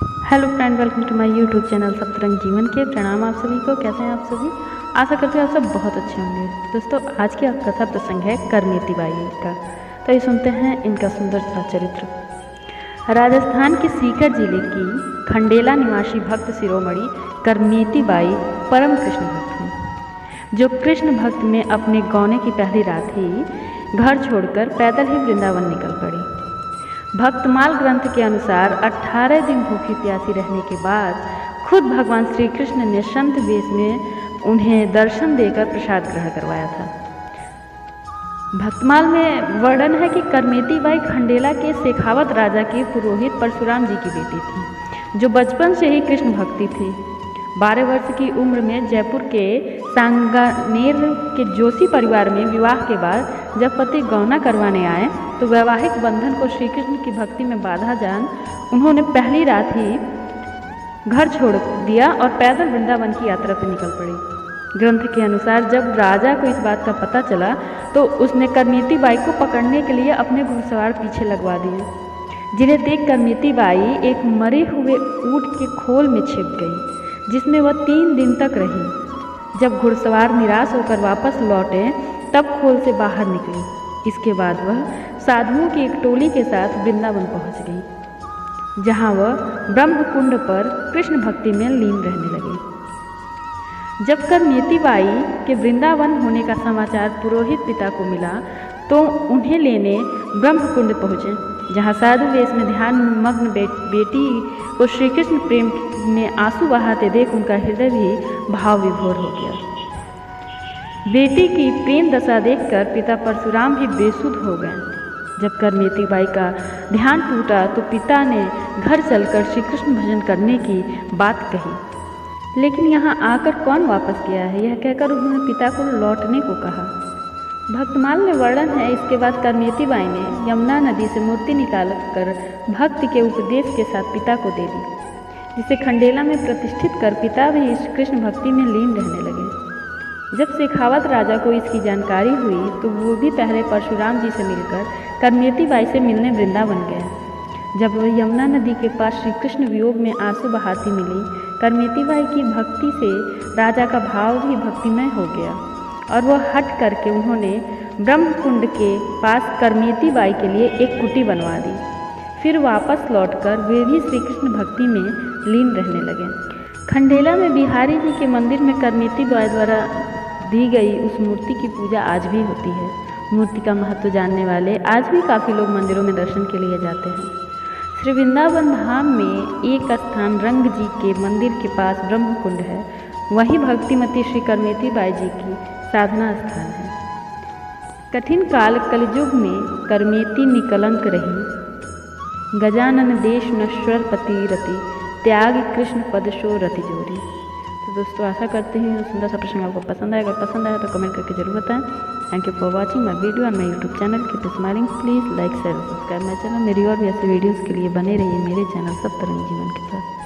Hello friend, welcome to my YouTube channel Saptarang जीवन के। प्रणाम आप सभी को। कैसे हैं आप सभी? आशा करते हैं आप सब बहुत अच्छे होंगे। दोस्तों, आज की कथा प्रसंग है करमेती बाई का। तो ये सुनते हैं इनका सुंदर सा चरित्र। राजस्थान के सीकर जिले की खंडेला निवासी भक्त शिरोमणि करमेती बाई परम कृष्ण भक्त हैं, जो कृष्ण भक्त में अपने गौने की पहली रात ही घर छोड़कर पैदल ही वृंदावन निकल पड़ी। भक्तमाल ग्रंथ के अनुसार 18 दिन भूखी प्यासी रहने के बाद खुद भगवान श्री कृष्ण ने संत वेश में उन्हें दर्शन देकर प्रसाद ग्रहण करवाया था। भक्तमाल में वर्णन है कि करमेती बाई खंडेला के शेखावत राजा के पुरोहित परशुराम जी की बेटी थी, जो बचपन से ही कृष्ण भक्ति थी। 12 वर्ष की उम्र में जयपुर के सांगानेर के जोशी परिवार में विवाह के बाद जब पति गौना करवाने आए तो वैवाहिक बंधन को श्री कृष्ण की भक्ति में बाधा जान उन्होंने पहली रात ही घर छोड़ दिया और पैदल वृंदावन की यात्रा पर निकल पड़ी। ग्रंथ के अनुसार जब राजा को इस बात का पता चला तो उसने करमेती बाई को पकड़ने के लिए अपने घुड़सवार पीछे लगवा दिए, जिन्हें देख करमेती बाई एक मरे हुए ऊंट के खोल में छिप गई, जिसमें वह 3 दिन तक रही। जब घुड़सवार निराश होकर वापस लौटे तब खोल से बाहर निकली। इसके बाद वह साधुओं की एक टोली के साथ वृंदावन पहुंच गई, जहां वह ब्रह्म कुंड पर कृष्ण भक्ति में लीन रहने लगी। जब करमेती बाई के वृंदावन होने का समाचार पुरोहित पिता को मिला तो उन्हें लेने ब्रह्म कुंड पहुँचे, जहाँ साधु वेश में ध्यान मग्न बेटी को श्री कृष्ण प्रेम में आंसू बहाते देख उनका हृदय भी भाव विभोर हो गया। बेटी की प्रेम दशा देखकर पिता परशुराम भी बेसुध हो गए। जब करमेती बाई का ध्यान टूटा तो पिता ने घर चलकर श्री कृष्ण भजन करने की बात कही, लेकिन यहाँ आकर कौन वापस गया है, यह कहकर उन्होंने पिता को लौटने को कहा। भक्तमाल में वर्णन है, इसके बाद करमेती बाई ने यमुना नदी से मूर्ति निकाल कर भक्ति के उपदेश के साथ पिता को दे दी, जिसे खंडेला में प्रतिष्ठित कर पिता भी इस कृष्ण भक्ति में लीन रहने लगे। जब शेखावत राजा को इसकी जानकारी हुई तो वो भी पहले परशुराम जी से मिलकर करमेती बाई से मिलने वृंदावन गया। जब वह यमुना नदी के पास श्री कृष्ण वियोग में आंसू बहाती मिली, करमेती बाई की भक्ति से राजा का भाव भी भक्तिमय हो गया और वह हट करके उन्होंने ब्रह्म कुंड के पास करमेती बाई के लिए एक कुटी बनवा दी। फिर वापस लौटकर वे भी श्री कृष्ण भक्ति में लीन रहने लगे। खंडेला में बिहारी जी के मंदिर में करमेती बाई द्वारा दी गई उस मूर्ति की पूजा आज भी होती है। मूर्ति का महत्व जानने वाले आज भी काफ़ी लोग मंदिरों में दर्शन के लिए जाते हैं। श्री वृंदावन धाम में एक स्थान रंग जी के मंदिर के पास ब्रह्म कुंड है, वहीं भक्तिमती श्री करमेती बाई जी की साधना स्थान है। कठिन काल कलयुग में करमेती निकलंक रही, गजानन देश नश्वर पति रति, त्याग कृष्ण पद शो रति जोरी। तो दोस्तों, आशा करते हैं सुंदर सा प्रसंग आपको पसंद आएगा। पसंद आया तो कमेंट करके जरूर बताएं। Thank you for watching my video on my YouTube channel. Keep smiling. Please like share subscribe my channel. मेरी और भी ऐसे वीडियोज़ के लिए बने रहिए मेरे चैनल सप्तरंग जीवन के साथ।